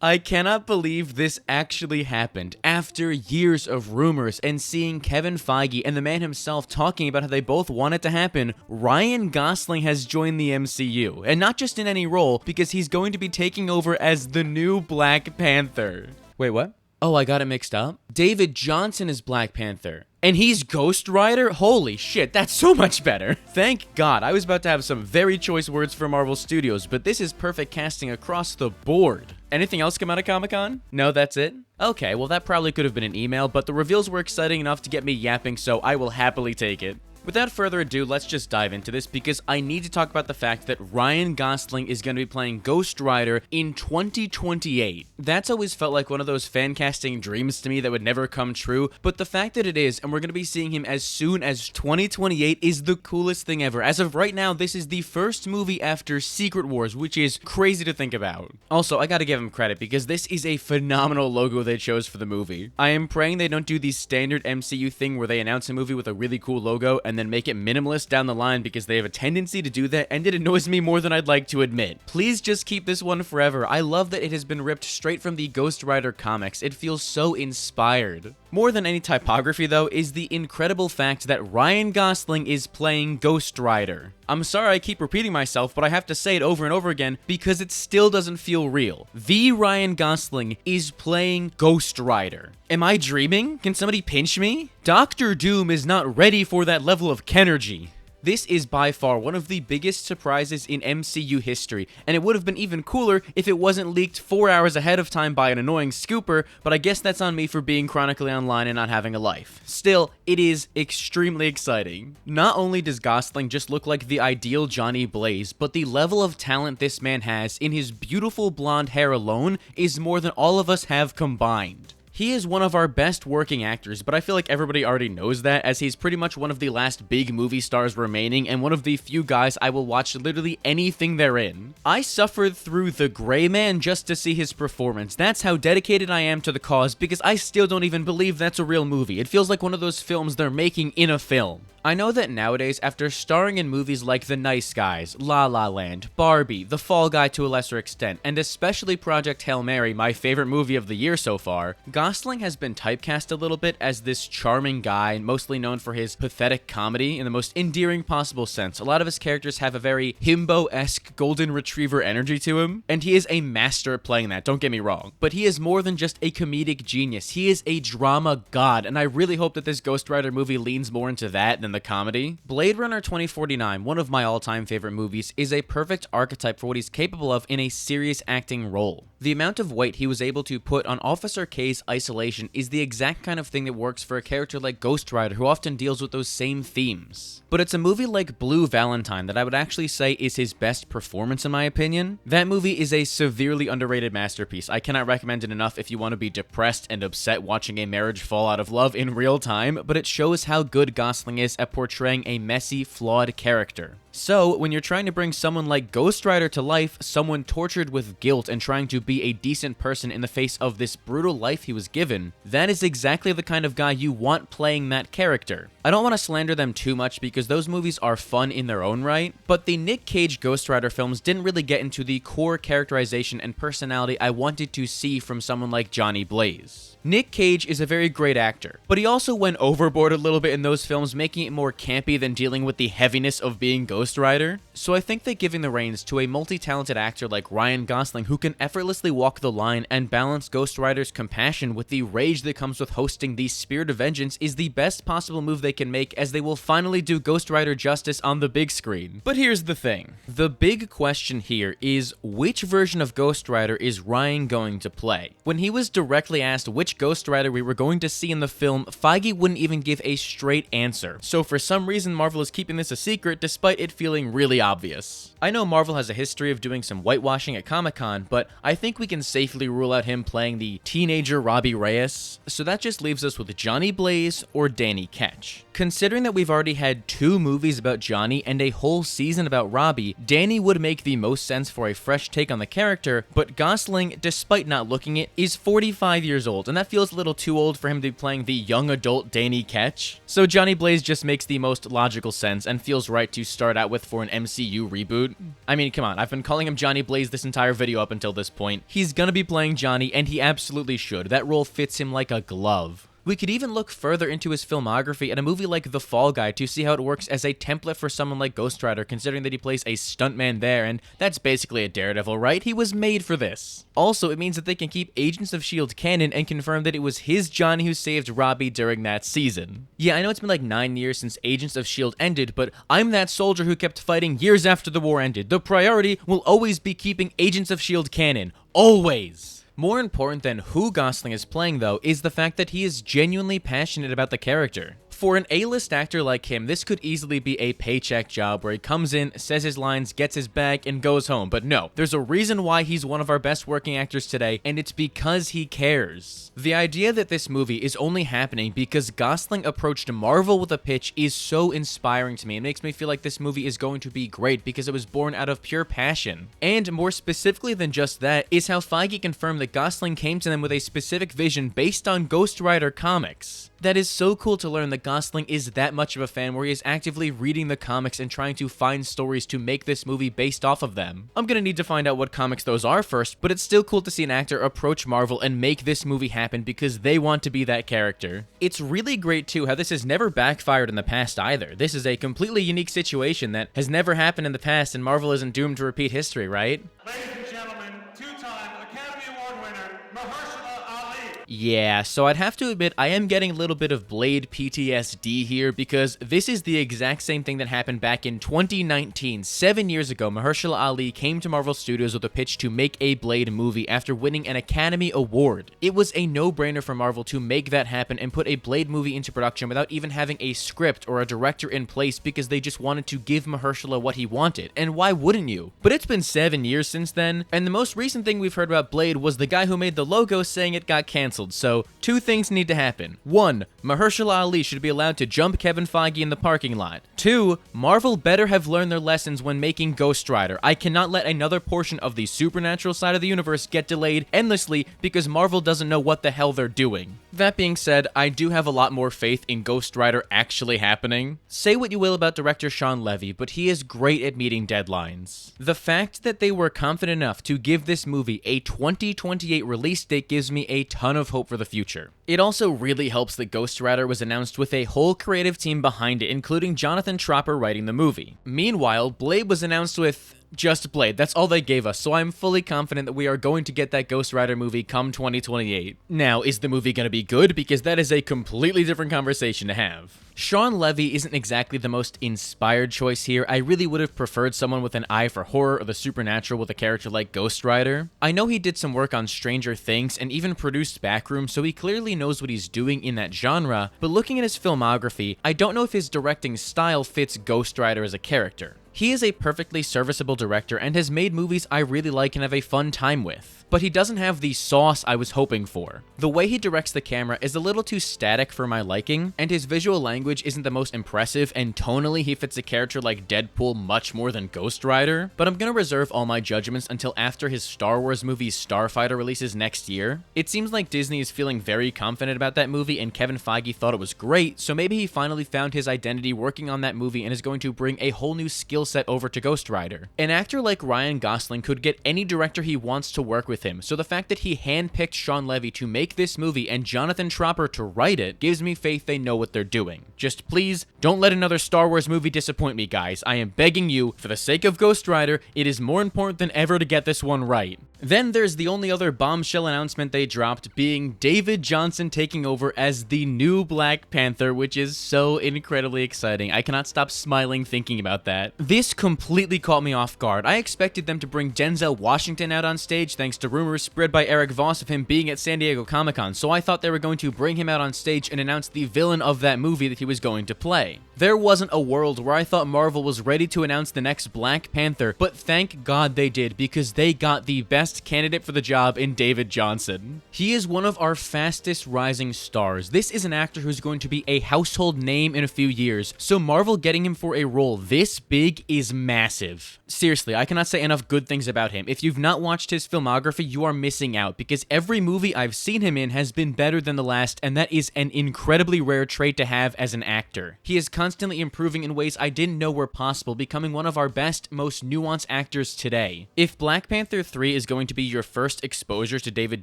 I cannot believe this actually happened. After years of rumors and seeing Kevin Feige and the man himself talking about how they both want it to happen, Ryan Gosling has joined the MCU. And not just in any role, because he's going to be taking over as the new Black Panther. Wait, what? Oh, I got it mixed up. David Jonsson is Black Panther. And he's Ghost Rider? Holy shit, that's so much better. Thank God. I was about to have some very choice words for Marvel Studios, but this is perfect casting across the board. Anything else come out of Comic-Con? No, that's it? Okay, well that probably could have been an email, but the reveals were exciting enough to get me yapping, so I will happily take it. Without further ado, let's just dive into this because I need to talk about the fact that Ryan Gosling is going to be playing Ghost Rider in 2028. That's always felt like one of those fan casting dreams to me that would never come true, but the fact that it is, and we're going to be seeing him as soon as 2028 is the coolest thing ever. As of right now, this is the first movie after Secret Wars, which is crazy to think about. Also, I gotta give him credit because this is a phenomenal logo they chose for the movie. I am praying they don't do the standard MCU thing where they announce a movie with a really cool logo and then make it minimalist down the line because they have a tendency to do that and it annoys me more than I'd like to admit. Please just keep this one forever. I love that it has been ripped straight from the Ghost Rider comics. It feels so inspired. More than any typography though is the incredible fact that Ryan Gosling is playing Ghost Rider. I'm sorry I keep repeating myself, but I have to say it over and over again because it still doesn't feel real. The Ryan Gosling is playing Ghost Rider. Am I dreaming? Can somebody pinch me? Doctor Doom is not ready for that level of Kenergy. This is by far one of the biggest surprises in MCU history, and it would have been even cooler if it wasn't leaked 4 hours ahead of time by an annoying scooper, but I guess that's on me for being chronically online and not having a life. Still, it is extremely exciting. Not only does Gosling just look like the ideal Johnny Blaze, but the level of talent this man has in his beautiful blonde hair alone is more than all of us have combined. He is one of our best working actors, but I feel like everybody already knows that, as he's pretty much one of the last big movie stars remaining and one of the few guys I will watch literally anything they're in. I suffered through The Gray Man just to see his performance. That's how dedicated I am to the cause, because I still don't even believe that's a real movie. It feels like one of those films they're making in a film. I know that nowadays, after starring in movies like The Nice Guys, La La Land, Barbie, The Fall Guy to a lesser extent, and especially Project Hail Mary, my favorite movie of the year so far, Gosling has been typecast a little bit as this charming guy, mostly known for his pathetic comedy in the most endearing possible sense. A lot of his characters have a very himbo-esque golden retriever energy to him, and he is a master at playing that, don't get me wrong. But he is more than just a comedic genius. He is a drama god, and I really hope that this Ghost Rider movie leans more into that than the comedy. Blade Runner 2049, one of my all-time favorite movies, is a perfect archetype for what he's capable of in a serious acting role. The amount of weight he was able to put on Officer K's isolation is the exact kind of thing that works for a character like Ghost Rider, who often deals with those same themes. But it's a movie like Blue Valentine that I would actually say is his best performance in my opinion. That movie is a severely underrated masterpiece. I cannot recommend it enough if you want to be depressed and upset watching a marriage fall out of love in real time, but it shows how good Gosling is at portraying a messy, flawed character. So, when you're trying to bring someone like Ghost Rider to life, someone tortured with guilt and trying to be a decent person in the face of this brutal life he was given, that is exactly the kind of guy you want playing that character. I don't want to slander them too much because those movies are fun in their own right, but the Nick Cage Ghost Rider films didn't really get into the core characterization and personality I wanted to see from someone like Johnny Blaze. Nick Cage is a very great actor, but he also went overboard a little bit in those films, making it more campy than dealing with the heaviness of being Ghost Rider. So I think that giving the reins to a multi-talented actor like Ryan Gosling, who can effortlessly walk the line and balance Ghost Rider's compassion with the rage that comes with hosting the Spirit of Vengeance, is the best possible move they can make, as they will finally do Ghost Rider justice on the big screen. But here's the thing. The big question here is, which version of Ghost Rider is Ryan going to play? When he was directly asked which Ghost Rider we were going to see in the film, Feige wouldn't even give a straight answer. So for some reason, Marvel is keeping this a secret despite it feeling really obvious. I know Marvel has a history of doing some whitewashing at Comic-Con, but I think we can safely rule out him playing the teenager Robbie Reyes. So that just leaves us with Johnny Blaze or Danny Ketch. much. Considering that we've already had 2 movies about Johnny and a whole season about Robbie, Danny would make the most sense for a fresh take on the character, but Gosling, despite not looking it, is 45 years old, and that feels a little too old for him to be playing the young adult Danny Ketch. So Johnny Blaze just makes the most logical sense and feels right to start out with for an MCU reboot. I mean, come on, I've been calling him Johnny Blaze this entire video up until this point. He's gonna be playing Johnny, and he absolutely should. That role fits him like a glove. We could even look further into his filmography at a movie like The Fall Guy to see how it works as a template for someone like Ghost Rider, considering that he plays a stuntman there, and that's basically a Daredevil, right? He was made for this. Also, it means that they can keep Agents of S.H.I.E.L.D. canon and confirm that it was his Johnny who saved Robbie during that season. Yeah, I know it's been like 9 years since Agents of S.H.I.E.L.D. ended, but I'm that soldier who kept fighting years after the war ended. The priority will always be keeping Agents of S.H.I.E.L.D. canon. Always. More important than who Gosling is playing, though, is the fact that he is genuinely passionate about the character. For an A-list actor like him, this could easily be a paycheck job where he comes in, says his lines, gets his bag, and goes home. But no, there's a reason why he's one of our best working actors today, and it's because he cares. The idea that this movie is only happening because Gosling approached Marvel with a pitch is so inspiring to me. It makes me feel like this movie is going to be great because it was born out of pure passion. And more specifically than just that is how Feige confirmed that Gosling came to them with a specific vision based on Ghost Rider comics. That is so cool to learn that Gosling is that much of a fan where he is actively reading the comics and trying to find stories to make this movie based off of them. I'm gonna need to find out what comics those are first, but it's still cool to see an actor approach Marvel and make this movie happen because they want to be that character. It's really great too how this has never backfired in the past either. This is a completely unique situation that has never happened in the past, and Marvel isn't doomed to repeat history, right? Ladies and gentlemen, 2-time Academy Award winner, Mahershala Ali. Yeah, so I'd have to admit I am getting a little bit of Blade PTSD here because this is the exact same thing that happened back in 2019. 7 years ago, Mahershala Ali came to Marvel Studios with a pitch to make a Blade movie after winning an Academy Award. It was a no-brainer for Marvel to make that happen and put a Blade movie into production without even having a script or a director in place because they just wanted to give Mahershala what he wanted. And why wouldn't you? But it's been 7 years since then, and the most recent thing we've heard about Blade was the guy who made the logo saying it got cancelled. So, 2 things need to happen. 1, Mahershala Ali should be allowed to jump Kevin Feige in the parking lot. 2, Marvel better have learned their lessons when making Ghost Rider. I cannot let another portion of the supernatural side of the universe get delayed endlessly because Marvel doesn't know what the hell they're doing. That being said, I do have a lot more faith in Ghost Rider actually happening. Say what you will about director Shawn Levy, but he is great at meeting deadlines. The fact that they were confident enough to give this movie a 2028 release date gives me a ton of hope for the future. It also really helps that Ghost Rider was announced with a whole creative team behind it, including Jonathan Tropper writing the movie. Meanwhile, Blade was announced with just Blade. That's all they gave us, so I'm fully confident that we are going to get that Ghost Rider movie come 2028. Now, is the movie going to be good? Because that is a completely different conversation to have. Shawn Levy isn't exactly the most inspired choice here. I really would have preferred someone with an eye for horror or the supernatural with a character like Ghost Rider. I know he did some work on Stranger Things and even produced Backroom, so he clearly knows what he's doing in that genre, but looking at his filmography, I don't know if his directing style fits Ghost Rider as a character. He is a perfectly serviceable director and has made movies I really like and have a fun time with, but he doesn't have the sauce I was hoping for. The way he directs the camera is a little too static for my liking, and his visual language isn't the most impressive, and tonally he fits a character like Deadpool much more than Ghost Rider, but I'm gonna reserve all my judgments until after his Star Wars movie Starfighter releases next year. It seems like Disney is feeling very confident about that movie, and Kevin Feige thought it was great, so maybe he finally found his identity working on that movie and is going to bring a whole new skill set over to Ghost Rider. An actor like Ryan Gosling could get any director he wants to work with him, so the fact that he handpicked Shawn Levy to make this movie and Jonathan Tropper to write it gives me faith they know what they're doing. Just please, don't let another Star Wars movie disappoint me, guys. I am begging you, for the sake of Ghost Rider, it is more important than ever to get this one right. Then there's the only other bombshell announcement they dropped being David Jonsson taking over as the new Black Panther, which is so incredibly exciting. I cannot stop smiling thinking about that. This completely caught me off guard. I expected them to bring Denzel Washington out on stage thanks to rumors spread by Eric Voss of him being at San Diego Comic-Con, so I thought they were going to bring him out on stage and announce the villain of that movie that he was going to play. There wasn't a world where I thought Marvel was ready to announce the next Black Panther, but thank God they did because they got the best best candidate for the job in David Jonsson. He is one of our fastest rising stars. This is an actor who's going to be a household name in a few years, so Marvel getting him for a role this big is massive. Seriously, I cannot say enough good things about him. If you've not watched his filmography, you are missing out, because every movie I've seen him in has been better than the last, and that is an incredibly rare trait to have as an actor. He is constantly improving in ways I didn't know were possible, becoming one of our best, most nuanced actors today. If Black Panther 3 is going to be your first exposure to David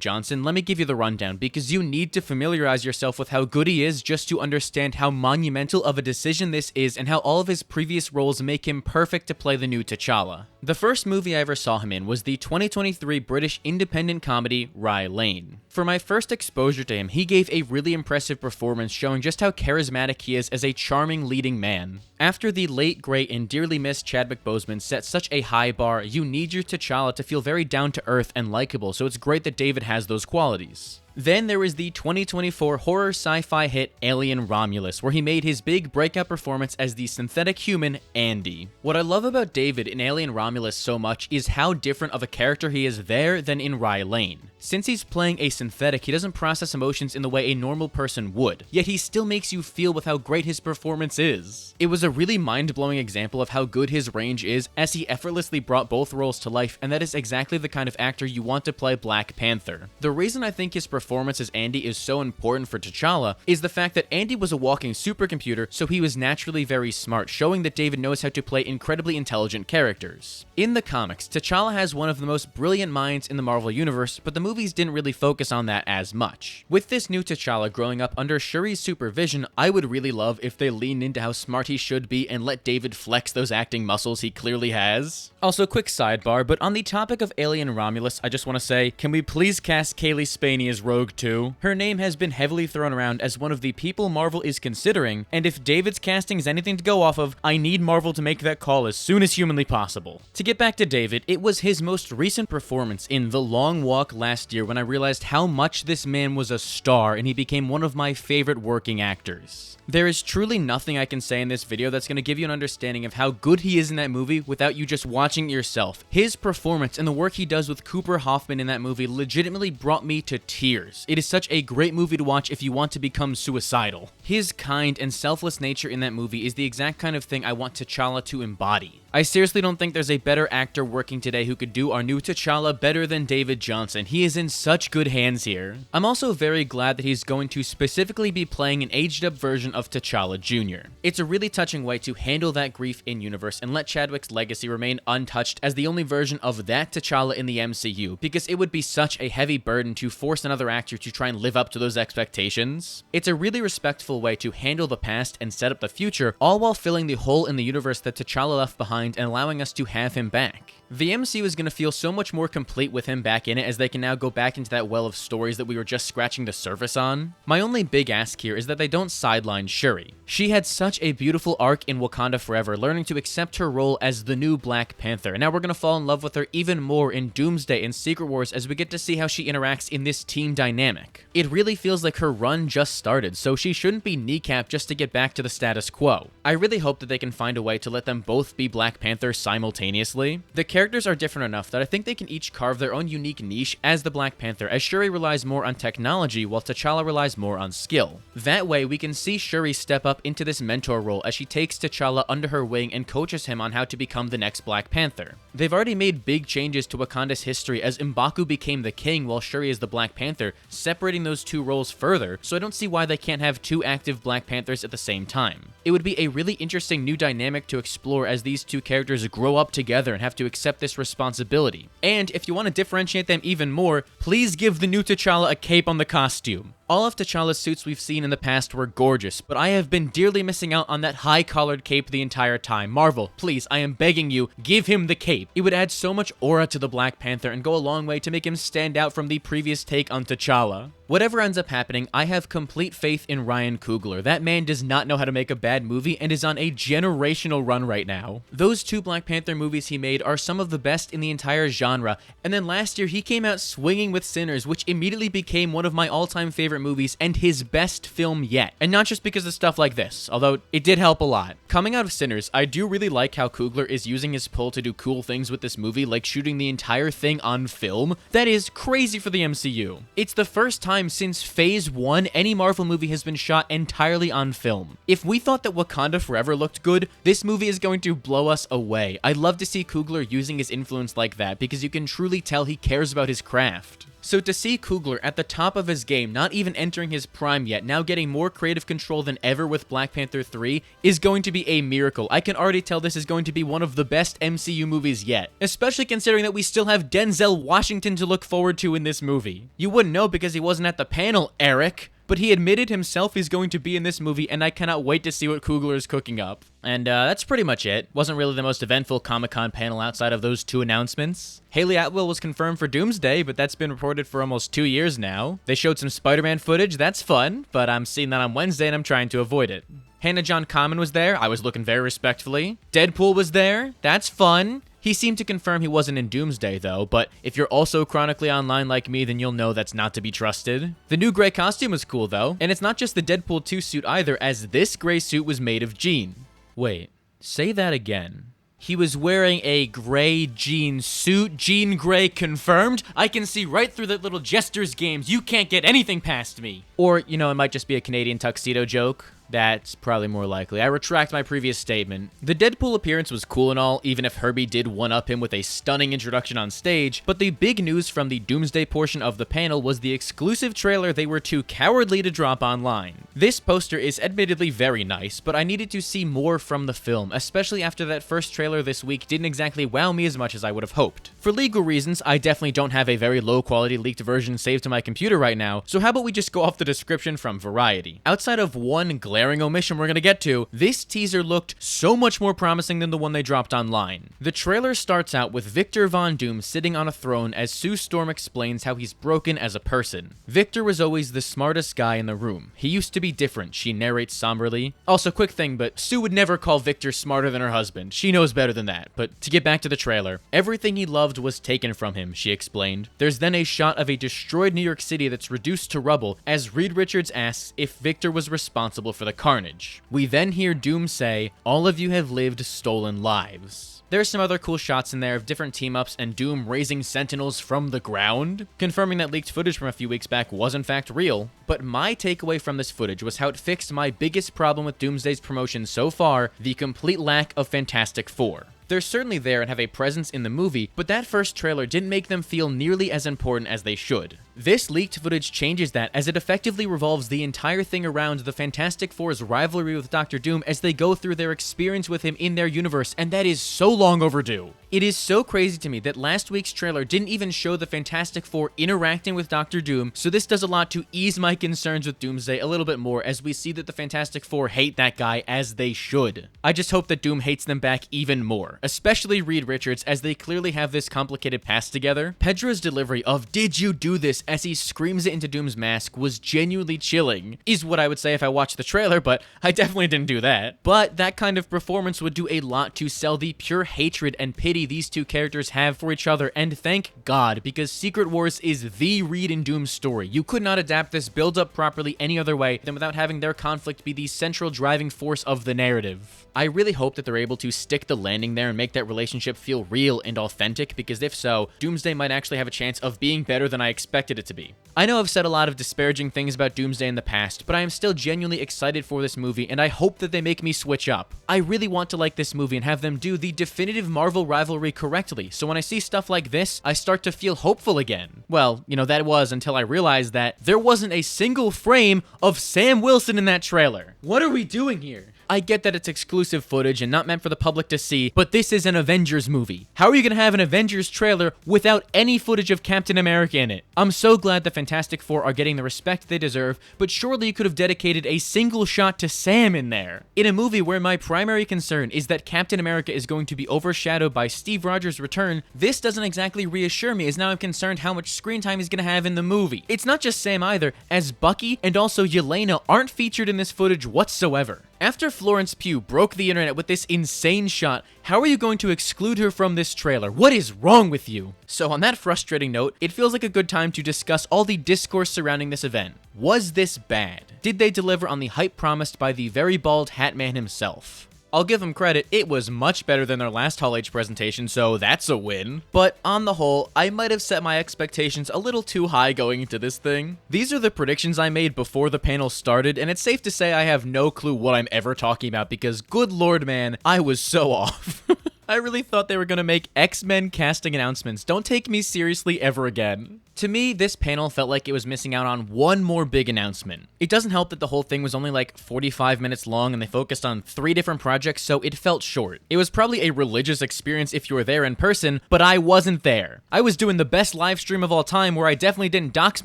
Jonsson, let me give you the rundown, because you need to familiarize yourself with how good he is just to understand how monumental of a decision this is and how all of his previous roles make him perfect to play the new T'Challa. The first movie I ever saw him in was the 2023 British independent comedy Rye Lane. For my first exposure to him, he gave a really impressive performance showing just how charismatic he is as a charming leading man. After the late, great, and dearly missed Chadwick Boseman set such a high bar, you need your T'Challa to feel very down-to-earth and likable, so it's great that David has those qualities. Then there was the 2024 horror sci-fi hit Alien Romulus, where he made his big breakout performance as the synthetic human, Andy. What I love about David in Alien Romulus so much is how different of a character he is there than in Rye Lane. Since he's playing a synthetic, he doesn't process emotions in the way a normal person would, yet he still makes you feel with how great his performance is. It was a really mind-blowing example of how good his range is, as he effortlessly brought both roles to life, and that is exactly the kind of actor you want to play Black Panther. The reason I think his performance as Andy is so important for T'Challa is the fact that Andy was a walking supercomputer, so he was naturally very smart, showing that David knows how to play incredibly intelligent characters. In the comics, T'Challa has one of the most brilliant minds in the Marvel Universe, but the movies didn't really focus on that as much. With this new T'Challa growing up under Shuri's supervision, I would really love if they leaned into how smart he should be and let David flex those acting muscles he clearly has. Also, quick sidebar, but on the topic of Alien Romulus, I just want to say, can we please cast Kaylee Spaney as Rogue 2? Her name has been heavily thrown around as one of the people Marvel is considering, and if David's casting is anything to go off of, I need Marvel to make that call as soon as humanly possible. To get back to David, it was his most recent performance in The Long Walk last year when I realized how much this man was a star and he became one of my favorite working actors. There is truly nothing I can say in this video that's going to give you an understanding of how good he is in that movie without you just watching it yourself. His performance and the work he does with Cooper Hoffman in that movie legitimately brought me to tears. It is such a great movie to watch if you want to become suicidal. His kind and selfless nature in that movie is the exact kind of thing I want T'Challa to embody. I seriously don't think there's a better actor working today who could do our new T'Challa better than David Jonsson. He is in such good hands here. I'm also very glad that he's going to specifically be playing an aged-up version of T'Challa Jr. It's a really touching way to handle that grief in-universe and let Chadwick's legacy remain untouched as the only version of that T'Challa in the MCU, because it would be such a heavy burden to force another actor to try and live up to those expectations. It's a really respectful way to handle the past and set up the future, all while filling the hole in the universe that T'Challa left behind and allowing us to have him back. The MCU is going to feel so much more complete with him back in it, as they can now go back into that well of stories that we were just scratching the surface on. My only big ask here is that they don't sideline Shuri. She had such a beautiful arc in Wakanda Forever, learning to accept her role as the new Black Panther, and now we're going to fall in love with her even more in Doomsday and Secret Wars as we get to see how she interacts in this team dynamic. It really feels like her run just started, so she shouldn't be kneecapped just to get back to the status quo. I really hope that they can find a way to let them both be Black Panther simultaneously. The characters are different enough that I think they can each carve their own unique niche as the Black Panther, as Shuri relies more on technology while T'Challa relies more on skill. That way, we can see Shuri step up into this mentor role as she takes T'Challa under her wing and coaches him on how to become the next Black Panther. They've already made big changes to Wakanda's history as M'Baku became the king while Shuri is the Black Panther, separating those two roles further, so I don't see why they can't have two active Black Panthers at the same time. It would be a really interesting new dynamic to explore as these two characters grow up together and have to accept this responsibility. And if you want to differentiate them even more, please give the new T'Challa a cape on the costume. All of T'Challa's suits we've seen in the past were gorgeous, but I have been dearly missing out on that high-collared cape the entire time. Marvel, please, I am begging you, give him the cape. It would add so much aura to the Black Panther and go a long way to make him stand out from the previous take on T'Challa. Whatever ends up happening, I have complete faith in Ryan Coogler. That man does not know how to make a bad movie and is on a generational run right now. Those two Black Panther movies he made are some of the best in the entire genre, and then last year he came out swinging with Sinners, which immediately became one of my all-time favorite favorite movies and his best film yet. And not just because of stuff like this, although it did help a lot. Coming out of Sinners, I do really like how Coogler is using his pull to do cool things with this movie, like shooting the entire thing on film. That is crazy for the MCU. It's the first time since Phase 1 any Marvel movie has been shot entirely on film. If we thought that Wakanda Forever looked good, this movie is going to blow us away. I'd love to see Coogler using his influence like that because you can truly tell he cares about his craft. So to see Coogler at the top of his game, not even entering his prime yet, now getting more creative control than ever with Black Panther 3, is going to be a miracle. I can already tell this is going to be one of the best MCU movies yet, especially considering that we still have Denzel Washington to look forward to in this movie. You wouldn't know because he wasn't at the panel, Eric. But he admitted himself he's going to be in this movie, and I cannot wait to see what Coogler is cooking up. And that's pretty much it. Wasn't really the most eventful Comic-Con panel outside of those 2 announcements. Haley Atwell was confirmed for Doomsday, but that's been reported for almost 2 years now. They showed some Spider-Man footage, that's fun, but I'm seeing that on Wednesday and I'm trying to avoid it. Hannah John Kamen was there, I was looking very respectfully. Deadpool was there, that's fun. He seemed to confirm he wasn't in Doomsday, though, but if you're also chronically online like me, then you'll know that's not to be trusted. The new gray costume was cool, though, and it's not just the Deadpool 2 suit either, as this gray suit was made of jean. Wait, say that again. He was wearing a gray jean suit. Jean Grey confirmed? I can see right through that little Jester's games. You can't get anything past me. Or, you know, it might just be a Canadian tuxedo joke. That's probably more likely. I retract my previous statement. The Deadpool appearance was cool and all, even if Herbie did one-up him with a stunning introduction on stage, but the big news from the Doomsday portion of the panel was the exclusive trailer they were too cowardly to drop online. This poster is admittedly very nice, but I needed to see more from the film, especially after that first trailer this week didn't exactly wow me as much as I would have hoped. For legal reasons, I definitely don't have a very low-quality leaked version saved to my computer right now, so how about we just go off the description from Variety. Outside of one glaring omission we're gonna get to, this teaser looked so much more promising than the one they dropped online. The trailer starts out with Victor Von Doom sitting on a throne as Sue Storm explains how he's broken as a person. Victor was always the smartest guy in the room. He used to be different, she narrates somberly. Also, quick thing, but Sue would never call Victor smarter than her husband. She knows better than that. But to get back to the trailer, everything he loved was taken from him, she explained. There's then a shot of a destroyed New York City that's reduced to rubble as Reed Richards asks if Victor was responsible for the carnage. We then hear Doom say, "All of you have lived stolen lives." There's some other cool shots in there of different team-ups and Doom raising Sentinels from the ground, confirming that leaked footage from a few weeks back was in fact real. But my takeaway from this footage was how it fixed my biggest problem with Doomsday's promotion so far, the complete lack of Fantastic Four. They're certainly there and have a presence in the movie, but that first trailer didn't make them feel nearly as important as they should. This leaked footage changes that as it effectively revolves the entire thing around the Fantastic Four's rivalry with Doctor Doom as they go through their experience with him in their universe, and that is so long overdue. It is so crazy to me that last week's trailer didn't even show the Fantastic Four interacting with Doctor Doom, so this does a lot to ease my concerns with Doomsday a little bit more as we see that the Fantastic Four hate that guy as they should. I just hope that Doom hates them back even more, especially Reed Richards as they clearly have this complicated past together. Pedro's delivery of "Did you do this?" as he screams it into Doom's mask was genuinely chilling, is what I would say if I watched the trailer, but I definitely didn't do that. But that kind of performance would do a lot to sell the pure hatred and pity these two characters have for each other, and thank God, because Secret Wars is the Reed and Doom story. You could not adapt this build-up properly any other way than without having their conflict be the central driving force of the narrative. I really hope that they're able to stick the landing there and make that relationship feel real and authentic, because if so, Doomsday might actually have a chance of being better than I expected it to be. I know I've said a lot of disparaging things about Doomsday in the past, but I am still genuinely excited for this movie, and I hope that they make me switch up. I really want to like this movie and have them do the definitive Marvel rivalry correctly, so when I see stuff like this, I start to feel hopeful again. Well, you know, that was until I realized that there wasn't a single frame of Sam Wilson in that trailer. What are we doing here? I get that it's exclusive footage and not meant for the public to see, but this is an Avengers movie. How are you gonna have an Avengers trailer without any footage of Captain America in it? I'm so glad the Fantastic Four are getting the respect they deserve, but surely you could have dedicated a single shot to Sam in there. In a movie where my primary concern is that Captain America is going to be overshadowed by Steve Rogers' return, this doesn't exactly reassure me, as now I'm concerned how much screen time he's gonna have in the movie. It's not just Sam either, as Bucky and also Yelena aren't featured in this footage whatsoever. After Florence Pugh broke the internet with this insane shot, how are you going to exclude her from this trailer? What is wrong with you? So on that frustrating note, it feels like a good time to discuss all the discourse surrounding this event. Was this bad? Did they deliver on the hype promised by the very bald Hat Man himself? I'll give them credit, it was much better than their last Hall H presentation, so that's a win. But on the whole, I might have set my expectations a little too high going into this thing. These are the predictions I made before the panel started, and it's safe to say I have no clue what I'm ever talking about because, good lord man, I was so off. I really thought they were gonna make X-Men casting announcements. Don't take me seriously ever again. To me, this panel felt like it was missing out on one more big announcement. It doesn't help that the whole thing was only like 45 minutes long and they focused on 3 different projects, so it felt short. It was probably a religious experience if you were there in person, but I wasn't there. I was doing the best live stream of all time where I definitely didn't dox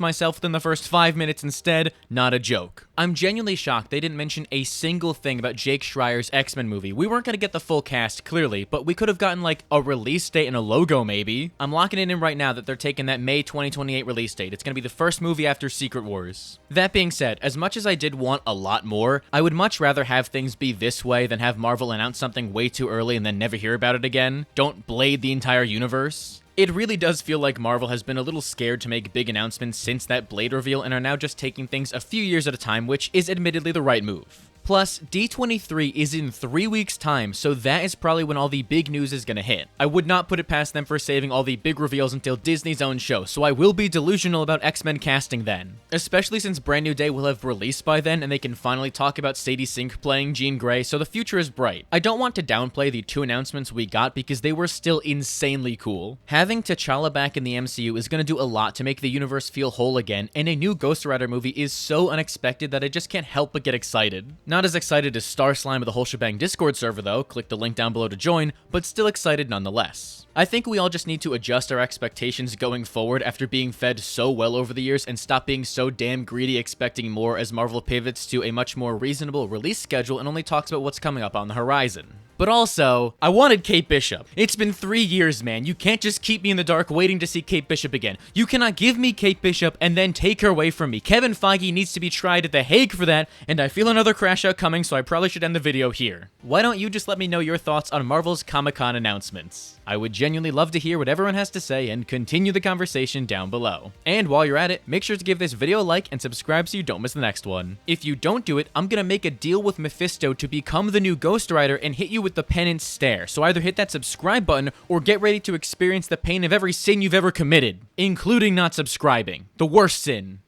myself within the first 5 minutes instead. Not a joke. I'm genuinely shocked they didn't mention a single thing about Jake Schreier's X-Men movie. We weren't gonna get the full cast, clearly, but we could have gotten like a release date and a logo maybe. I'm locking it in right now that they're taking that May 2028 release date. It's gonna be the first movie after Secret Wars. That being said, as much as I did want a lot more, I would much rather have things be this way than have Marvel announce something way too early and then never hear about it again. Don't blade the entire universe. It really does feel like Marvel has been a little scared to make big announcements since that Blade reveal and are now just taking things a few years at a time, which is admittedly the right move. Plus, D23 is in 3 weeks' time, so that is probably when all the big news is gonna hit. I would not put it past them for saving all the big reveals until Disney's own show, so I will be delusional about X-Men casting then. Especially since Brand New Day will have released by then, and they can finally talk about Sadie Sink playing Jean Grey, so the future is bright. I don't want to downplay the 2 announcements we got because they were still insanely cool. Having T'Challa back in the MCU is gonna do a lot to make the universe feel whole again, and a new Ghost Rider movie is so unexpected that I just can't help but get excited. Not as excited as Star Slime of the WHOLESHEBANG Discord server though, click the link down below to join, but still excited nonetheless. I think we all just need to adjust our expectations going forward after being fed so well over the years and stop being so damn greedy expecting more as Marvel pivots to a much more reasonable release schedule and only talks about what's coming up on the horizon. But also, I wanted Kate Bishop. It's been 3 years, man. You can't just keep me in the dark waiting to see Kate Bishop again. You cannot give me Kate Bishop and then take her away from me. Kevin Feige needs to be tried at The Hague for that, and I feel another crash out coming, so I probably should end the video here. Why don't you just let me know your thoughts on Marvel's Comic-Con announcements? I would genuinely love to hear what everyone has to say and continue the conversation down below. And while you're at it, make sure to give this video a like and subscribe so you don't miss the next one. If you don't do it, I'm gonna make a deal with Mephisto to become the new Ghost Rider and hit you with the penance stare. So either hit that subscribe button or get ready to experience the pain of every sin you've ever committed, including not subscribing. The worst sin.